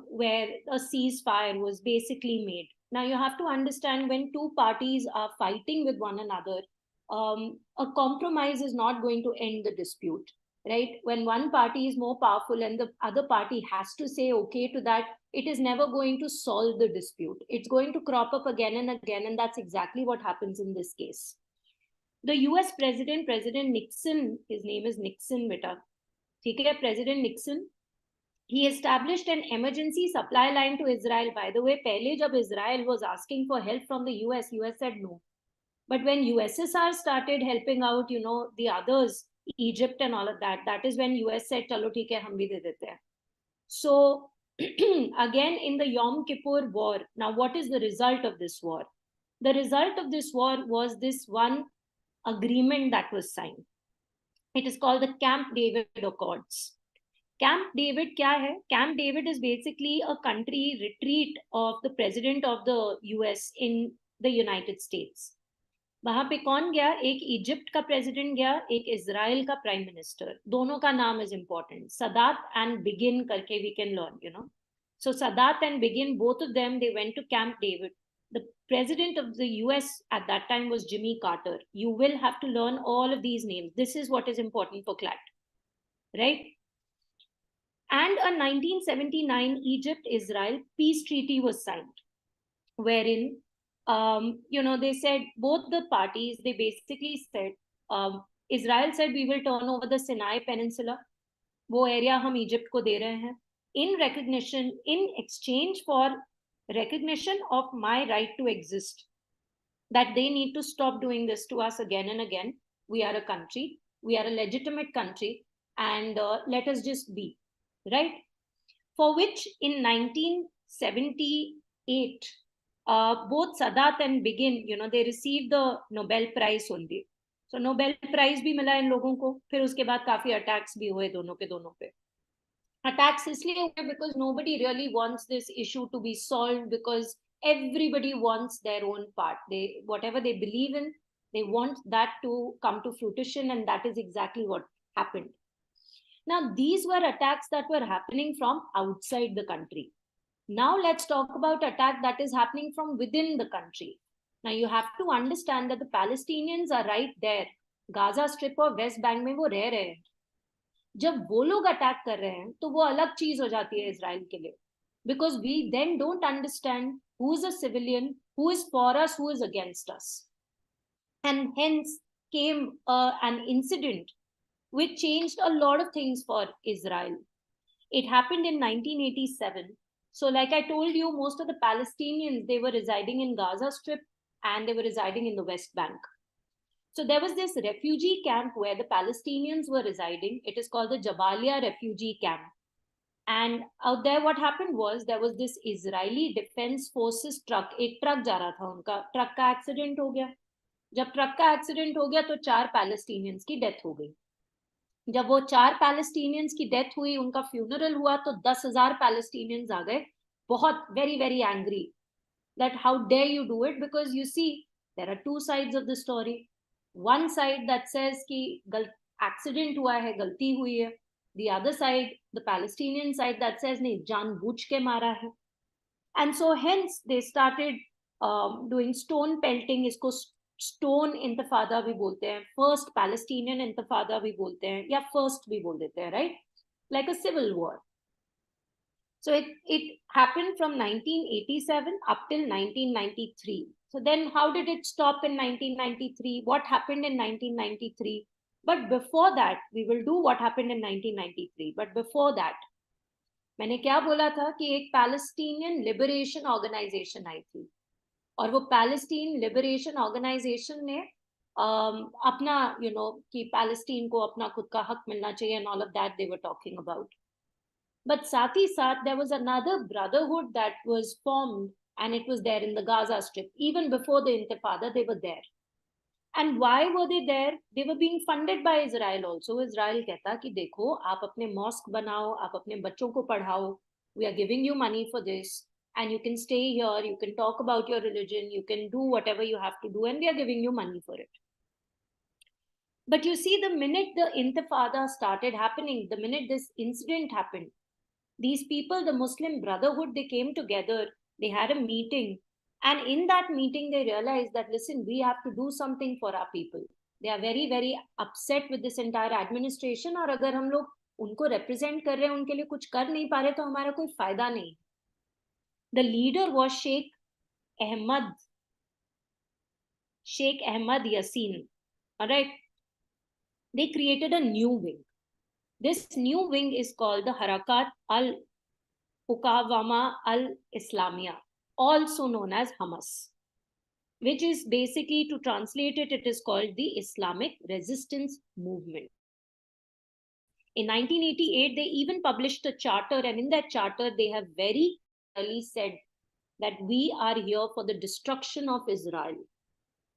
where a ceasefire was basically made. Now you have to understand, when two parties are fighting with one another, a compromise is not going to end the dispute, right? When one party is more powerful and the other party has to say okay to that, it is never going to solve the dispute. It's going to crop up again and again, and that's exactly what happens in this case. The US President Nixon, his name is Nixon, beta. President Nixon, he established an emergency supply line to Israel. By the way, pehle jab Israel was asking for help from the US said no. But when USSR started helping out, the others, Egypt and all of that, that is when US said, chalo theek hai, hum bhi de dete hain. So again, in the Yom Kippur war, now what is the result of this war? The result of this war was this one agreement that was signed. It is called the Camp David Accords. Camp David kya hai? Camp David is basically a country retreat of the president of the US in the United States. वहां पे कौन गया? एक Egypt का president गया, एक Israel का prime minister. दोनों का नाम is important, Sadat and Begin करके we can learn, So Sadat and Begin, both of them, they went to Camp David. The president of the US at that time was Jimmy Carter. You will have to learn all of these names. This is what is important for Clat, right? And a 1979 Egypt-Israel peace treaty was signed, wherein they said, both the parties, they basically said, Israel said, we will turn over the Sinai Peninsula. वो area हम Egypt को दे रहे हैं. In exchange for recognition of my right to exist. That they need to stop doing this to us again and again. We are a country. We are a legitimate country. And let us just be. Right? For which in 1978, both Sadat and Begin, they received the Nobel Prize only. So Nobel Prize भी मिला इन लोगों को. फिर उसके बाद काफी attacks भी हुए दोनों के दोनों पे. Attacks इसलिए हुए because nobody really wants this issue to be solved, because everybody wants their own part. Whatever they believe in, they want that to come to fruition, and that is exactly what happened. Now, these were attacks that were happening from outside the country. Now let's talk about attack that is happening from within the country. Now you have to understand that the Palestinians are right there. Gaza Strip और West Bank में वो रह रहे हैं. जब वो लोग attack कर रहे हैं तो वो अलग चीज हो जाती है इजराइल के लिए. Because we then don't understand who is a civilian, who is for us, who is against us. And hence came an incident which changed a lot of things for Israel. It happened in 1987. So like I told you, most of the Palestinians, they were residing in Gaza Strip and they were residing in the West Bank. So there was this refugee camp where the Palestinians were residing. It is called the Jabalia refugee camp. And out there what happened was, there was this Israeli Defense Forces truck. एक truck जा रहा था उनका, truck का accident हो गया. जब truck का एक्सीडेंट हो गया तो 4 पैलेस्टीनियंस की डेथ हो गई. जब वो 4 पैलेस्टीनियंस की डेथ हुई, उनका फ्यूनरल हुआ, तो 10,000 पैलेस्टीनियंस आ गए, बहुत very, very angry that how dare you do it, because you see, there are two sides of the story. One side that says कि accident हुआ है, गलती हुई है. The other side, the Palestinian side, that says नहीं, जानबूझ के मारा है. And so hence they started doing stone pelting. इसको stone intifada भी बोलते हैं, first Palestinian intifada भी बोलते हैं, या first भी बोल देते हैं, right? Like a civil war. So it happened from 1987 up till 1993. So then how did it stop in 1993? What happened in 1993? But before that, we will do what happened in 1993. But before that, मैंने क्या बोला था कि एक Palestinian liberation organisation I थी, और वो Palestine liberation organisation ने अपना कि पैलेस्टीन को अपना खुद का हक मिलना चाहिए and all of that they were talking about. But साथ ही साथ there was another brotherhood that was formed, and it was there in the Gaza Strip. Even before the Intifada, they were there. And why were they there? They were being funded by Israel also. Israel कहता कि देखो, आप अपने mosque बनाओ, आप अपने बच्चों को पढ़ाओ. We are giving you money for this, and you can stay here, you can talk about your religion, you can do whatever you have to do, and we are giving you money for it. But you see, the minute the Intifada started happening, the minute this incident happened, these people, the Muslim Brotherhood, they came together, they had a meeting, and in that meeting they realized that, listen, we have to do something for our people. They are very, very upset with this entire administration, और अगर हम लोग उनको represent कर रहे हैं, उनके लिए कुछ कर नहीं पा रहे, तो हमारा कोई फायदा नहीं. The leader was Sheikh Ahmad Yassin. All right. They created a new wing. This new wing is called the Harakat al-Muqawama al-Islamiyya, also known as Hamas, which is basically, to translate it, it is called the Islamic Resistance Movement. In 1988, they even published a charter, and in that charter, they have very clearly said that we are here for the destruction of Israel.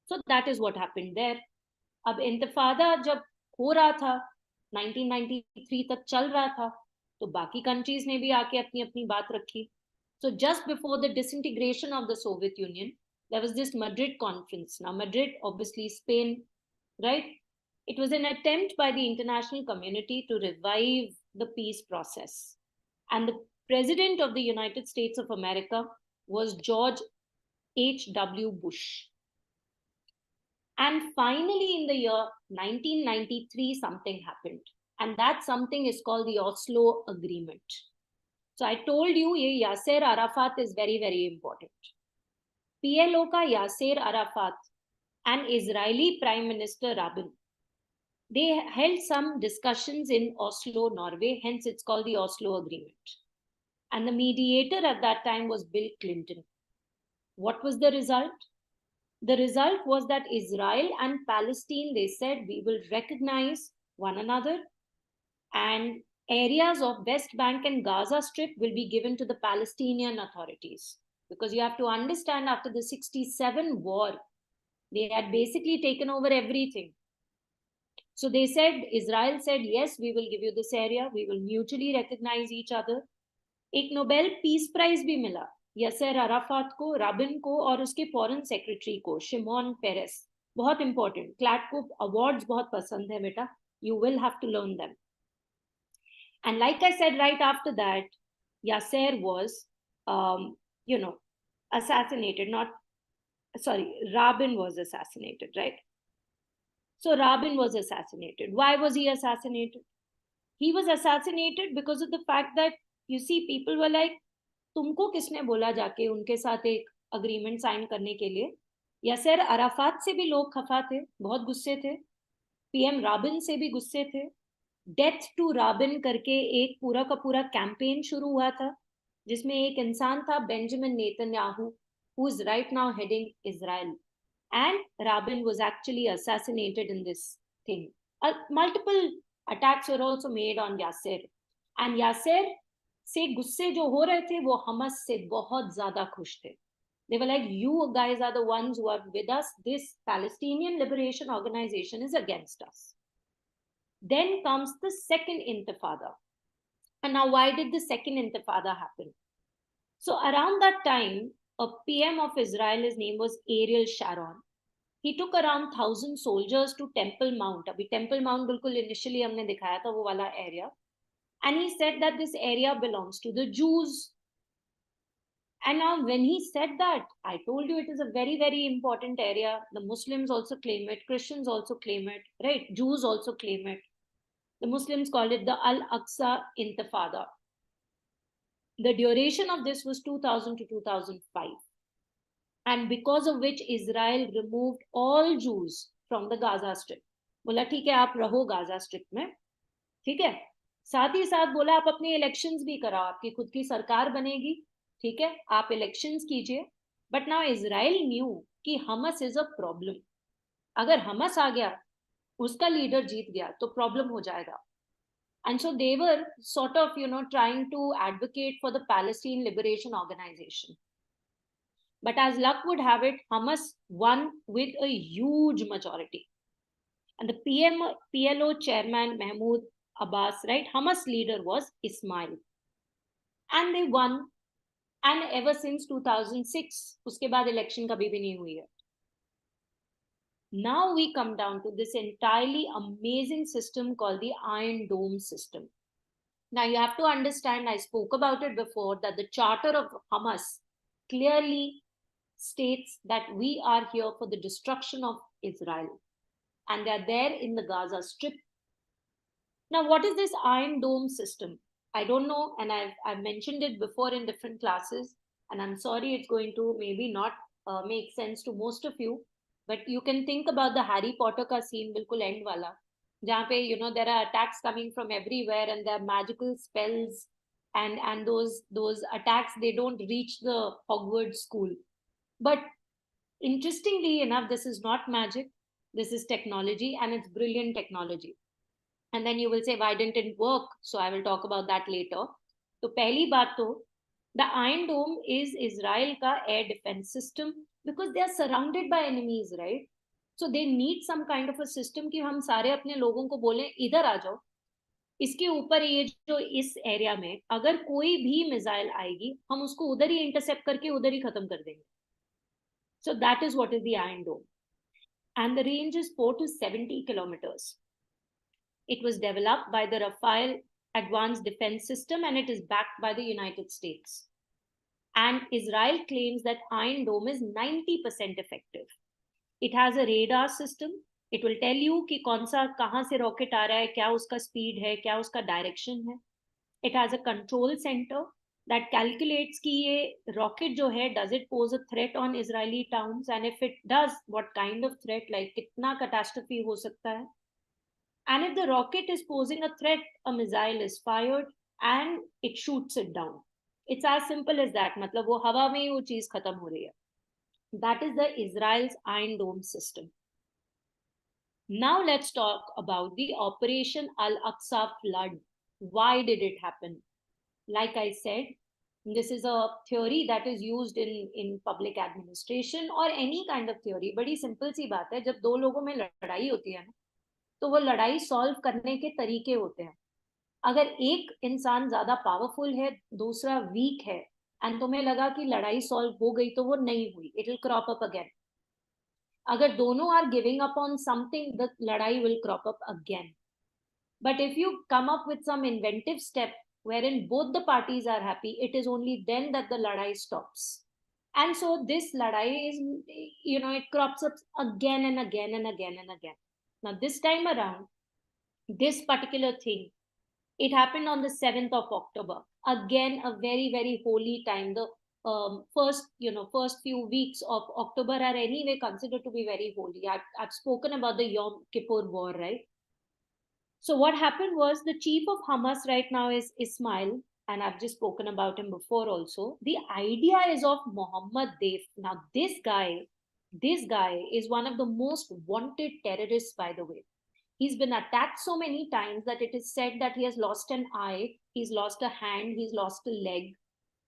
So that is what happened there. अब इंतफादा जब हो रहा था, 1993 तक चल रहा था, तो बाकी कंट्रीज ने भी आके अपनी अपनी बात रखी. So just before the disintegration of the Soviet Union, there was this Madrid conference. Now Madrid, obviously Spain, right? It was an attempt by the international community to revive the peace process. And the president of the United States of America was George H.W. Bush. And finally, in the year 1993, something happened. And that something is called the Oslo Agreement. So I told you, Yasser Arafat is very, very important. PLO ka Yasser Arafat and Israeli Prime Minister Rabin, they held some discussions in Oslo, Norway. Hence, it's called the Oslo Agreement. And the mediator at that time was Bill Clinton. What was the result? The result was that Israel and Palestine, they said, we will recognize one another, and areas of West Bank and Gaza Strip will be given to the Palestinian authorities. Because you have to understand, after the 67 war, they had basically taken over everything. So they said, Israel said, yes, we will give you this area, we will mutually recognize each other. एक Nobel Peace Prize भी मिला यासेर Arafat को, Rabin को, और उसके foreign secretary को, Shimon Peres. बहुत important. CLAT को अवार्ड्स बहुत पसंद है बेटा. You will have to learn them. And like I said, right after that, Yasser was, assassinated. Rabin was assassinated, right? So Rabin was assassinated. Why was he assassinated? He was assassinated because of the fact that, you see, people were like, तुमको किसने बोला जाके उनके साथ एक agreement sign करने के लिए? यासेर अराफात से भी लोग खफा थे, बहुत गुस्से थे. पीएम राबिन से भी गुस्से थे. डेथ टू राबिन करके एक पूरा का पूरा कैंपेन शुरू हुआ था, जिसमें एक इंसान था, Benjamin Netanyahu, who is right now heading Israel. And Rabin was actually assassinated in this thing. Multiple attacks were also made on Yasser. And Yasser से गुस्से जो हो रहे थे, वो हमस से बहुत ज्यादा खुश थे. They were like, you guys are the ones who are with us. This Palestinian Liberation Organization is against us. Then comes the second Intifada. And now, why did the second Intifada happen? So around that time, a PM of Israel, his name was Ariel Sharon. He took around 1,000 soldiers to Temple Mount. Abhi Temple Mount bilkul initially हमने दिखाया था वो वाला area. And he said that this area belongs to the Jews. And now when he said that, I told you it is a very, very important area. The Muslims also claim it, Christians also claim it, right? Jews also claim it. The Muslims call it the Al-Aqsa Intifada. The duration of this was 2000 to 2005. And because of which Israel removed all Jews from the Gaza Strip. बोला ठीक है आप रहो Gaza strip में, ठीक है, साथ ही साथ बोला आप अपने इलेक्शंस भी कराओ, आपकी खुद की सरकार बनेगी, ठीक है, आप इलेक्शंस कीजिए. बट नाउ इजराइल न्यू कि हमस इज अ प्रॉब्लम. अगर हमस आ गया, उसका लीडर जीत गया, तो प्रॉब्लम हो जाएगा. And so they were sort of, trying to advocate for the Palestine Liberation Organization. But as luck would have it, Hamas won with a huge majority. And the PLO chairman, Mahmoud Abbas, right, Hamas leader was Ismail. And they won. And ever since 2006, उसके बाद election कभी भी नहीं हुई है. Now we come down to this entirely amazing system called the Iron Dome system. Now you have to understand, I spoke about it before, that the charter of Hamas clearly states that we are here for the destruction of Israel. And they are there in the Gaza Strip. Now, what is this Iron Dome system? I don't know, and I've mentioned it before in different classes, and I'm sorry it's going to maybe not make sense to most of you, but you can think about the Harry Potter ka scene, bilkul end wala, jahan pe, there are attacks coming from everywhere, and there are magical spells, and those attacks, they don't reach the Hogwarts school. But interestingly enough, this is not magic, this is technology, and it's brilliant technology. And then you will say, why didn't it work? So I will talk about that later. So pehli baat to, the Iron Dome is Israel ka air defense system, because they are surrounded by enemies, right? So they need some kind of a system कि हम सारे अपने लोगों को बोलें इधर आ जाओ, इसके ऊपर ये जो इस एरिया में अगर कोई भी मिसाइल आएगी, हम उसको उधर ही इंटरसेप्ट करके उधर ही खत्म कर देंगे. So that is what is the Iron Dome. And the range is 4 to 70 kilometers. It was developed by the Rafale Advanced Defense System, and it is backed by the United States. And Israel claims that Iron Dome is 90% effective. It has a radar system. It will tell you कि कौन सा कहाँ से rocket आ रहा है, क्या उसका speed है, क्या उसका direction है. It has a control center that calculates कि ये rocket जो है, does it pose a threat on Israeli towns, and if it does, what kind of threat, like कितना catastrophe हो सकता है. And if the rocket is posing a threat, a missile is fired and it shoots it down. It's as simple as that. मतलब वो हवा में ही वो चीज खत्म हो रही है. That is the Israel's Iron Dome system. Now let's talk about the Operation Al-Aqsa flood. Why did it happen? Like I said, this is a theory that is used in public administration or any kind of theory. बड़ी simple सी बात है, जब दो लोगों में लड़ाई होती है ना, तो वो लड़ाई सॉल्व करने के तरीके होते हैं. अगर एक इंसान ज्यादा पावरफुल है, दूसरा वीक है, एंड तुम्हें लगा कि लड़ाई सॉल्व हो गई, तो वो नहीं हुई, it will crop up again. अगर दोनों are giving up on something, the लड़ाई will crop up again. But if you come up with some inventive step wherein both the parties are happy, it is only then that the ladai stops. And so this ladai is, it crops up again and again and again and again. Now this time around, this particular thing, it happened on the 7th of October. Again, a very, very holy time. The first few weeks of October are anyway considered to be very holy. I've spoken about the Yom Kippur War, right? So what happened was, the chief of Hamas right now is Ismail, and I've just spoken about him before also. The idea is of Mohammed Deif. Now this guy is one of the most wanted terrorists, by the way. He's been attacked so many times that it is said that he has lost an eye, he's lost a hand, he's lost a leg.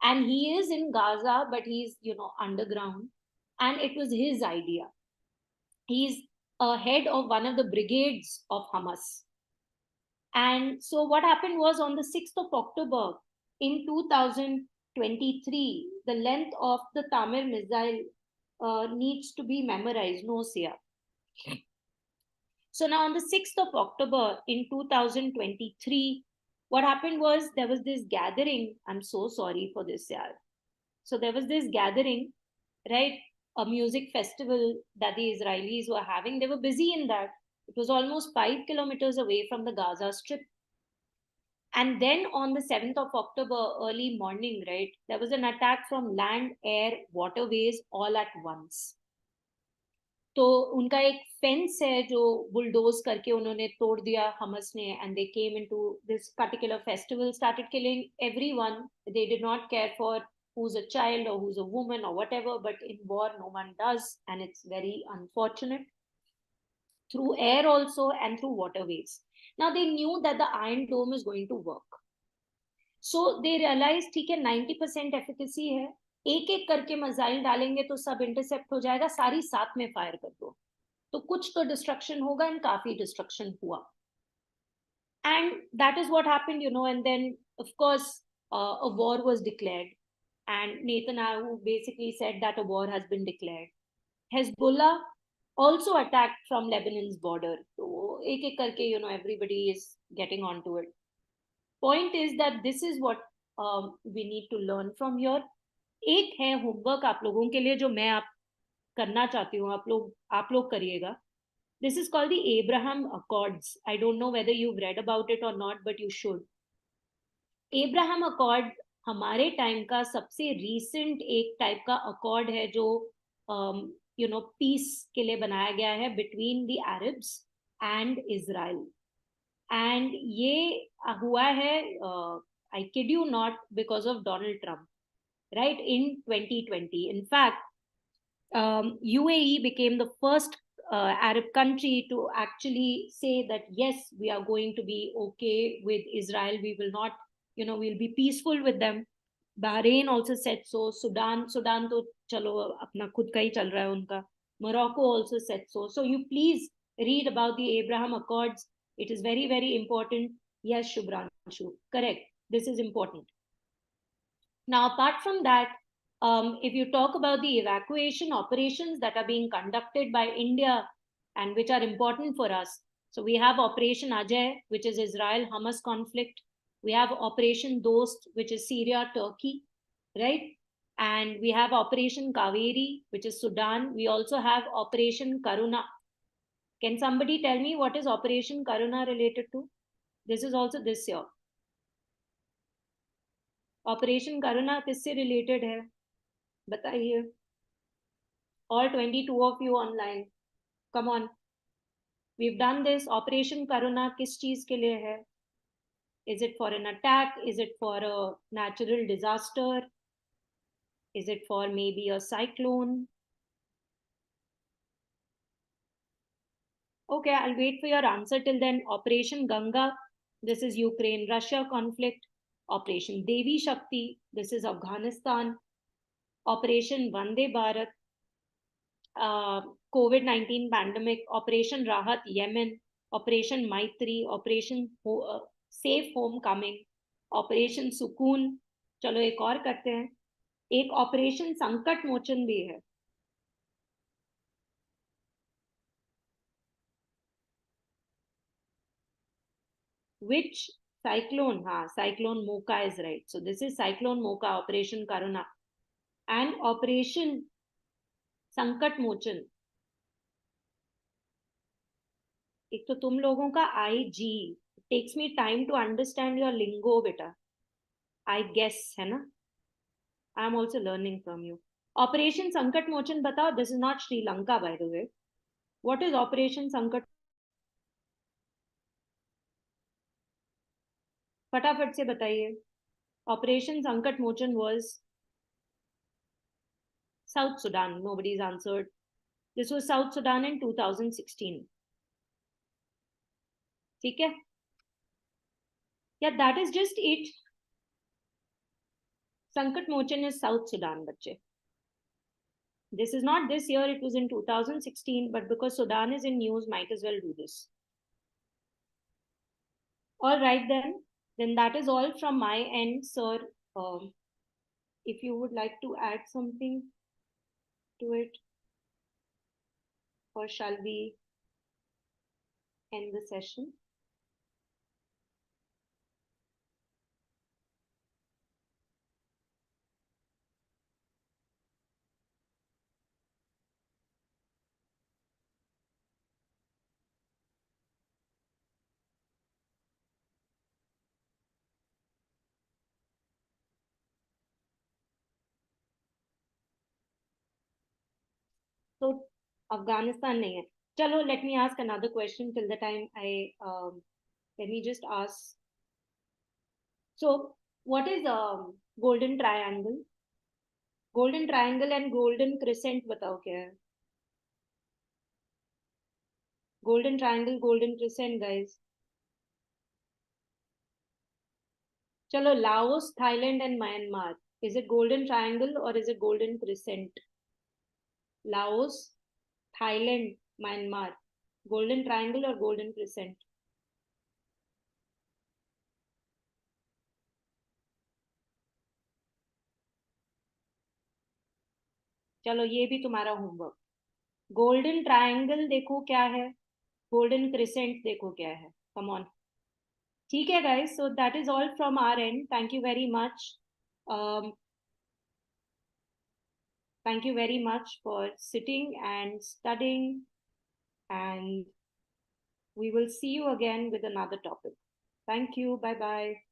And he is in Gaza, but he's, underground. And it was his idea. He's a head of one of the brigades of Hamas. And so what happened was, on the 6th of October in 2023, the length of the Tamir missile needs to be memorized. No, Sia. So now on the 6th of October in 2023, what happened was there was this gathering. I'm so sorry for this, yaar. So there was this gathering, right? A music festival that the Israelis were having. They were busy in that. It was almost 5 kilometers away from the Gaza Strip. And then on the 7th of October, early morning, right, there was an attack from land, air, waterways all at once. तो उनका एक fence है जो bulldoze करके उन्होंने तोड़ दिया हमस ने and they came into this particular festival started killing everyone they did not care for who's a child or who's a woman or whatever, but in war no one does, and it's very unfortunate. Through air also and through waterways. Now they knew that the Iron Dome is going to work, so they realized ठीक है 90% efficacy है, एक एक करके missile डालेंगे तो सब intercept हो जाएगा, सारी साथ में फायर कर दो तो कुछ तो डिस्ट्रक्शन होगा, एंड काफी डिस्ट्रक्शन हुआ. And that is what happened, and then of course a war was declared, and Netanyahu basically said that a war has been declared. Hezbollah also attacked from Lebanon's border. So ek ek karke, everybody is getting onto it. Point is that this is what we need to learn from here. एक है homework आप लोगों के लिए जो मैं आप करना चाहती हूँ, आप लोग करिएगा. This is called the Abraham Accords. I don't know whether you've read about it or not, but you should. Abraham Accord हमारे टाइम का सबसे रीसेंट एक टाइप का अकॉर्ड है जो पीस के लिए बनाया गया है between the Arabs and Israel. And ये हुआ है, I kid you not, because of Donald Trump, right, in 2020. In fact, UAE became the first Arab country to actually say that yes, we are going to be okay with Israel, we will not, we'll be peaceful with them. Bahrain also said so. Sudan to chalo apna khud ka hi chal raha hai unka. Morocco also said so. So you please read about the Abraham Accords. It is very, very important. Yes, Shubhranshu, correct, this is important. Now, apart from that, if you talk about the evacuation operations that are being conducted by India and which are important for us, so we have Operation Ajay, which is Israel-Hamas conflict. We have Operation Dost, which is Syria, Turkey, right? And we have Operation Kaveri, which is Sudan. We also have Operation Karuna. Can somebody tell me what is Operation Karuna related to? This is also this year. Operation Karuna किससे related है बताइए. All 22 of you online, come on, we've done this. Operation Karuna किस चीज के लिए है? Is it for an attack? Is it for a natural disaster? Is it for maybe a cyclone? Okay, I'll wait for your answer. Till then, Operation Ganga, this is Ukraine Russia conflict. Operation Devi Shakti, this is Afghanistan. Operation Vande Bharat, COVID-19 pandemic. Operation Rahat, Yemen. Operation Maitri. Operation Safe Homecoming. Operation Sukoon. चलो एक और करते हैं. एक operation संकट मोचन भी है. Which cyclone? Cyclone Mocha is right. So this is Cyclone Mocha, Operation Karuna. And Operation Sankat Mochan. एक तो तुम लोगों का IG takes me time to understand your lingo, beta. I guess, है ना? I am also learning from you. Operation Sankat Mochan बताओ. This is not Sri Lanka, by the way. What is Operation Sankat? फटाफट से बताइए. Operation Sankat Mochan was South Sudan. Nobody's answered. This was South Sudan in 2016. ठीक है? Yeah, that is just it. Sankat Mochan is South Sudan, बच्चे. This is not this year, it was in 2016, but because Sudan is in news, might as well do this. All right, then that is all from my end, sir. If you would like to add something to it, or shall we end the session. So Afghanistan nahi hai. Chalo, let me ask another question till the time let me just ask. So, what is golden triangle? Golden triangle and golden crescent बताओ क्या है? Golden triangle, golden crescent, guys. Chalo, Laos, Thailand, and Myanmar. Is it golden triangle or is it golden crescent? Laos, Thailand, Myanmar. Golden triangle or golden crescent? चलो ये भी तुम्हारा homework. Golden triangle देखो क्या है, गोल्डन क्रिसेंट देखो क्या है. Come on. ठीक है guys, so that is all from our and. Thank you very much. Thank you very much for sitting and studying, and we will see you again with another topic. Thank you. Bye bye.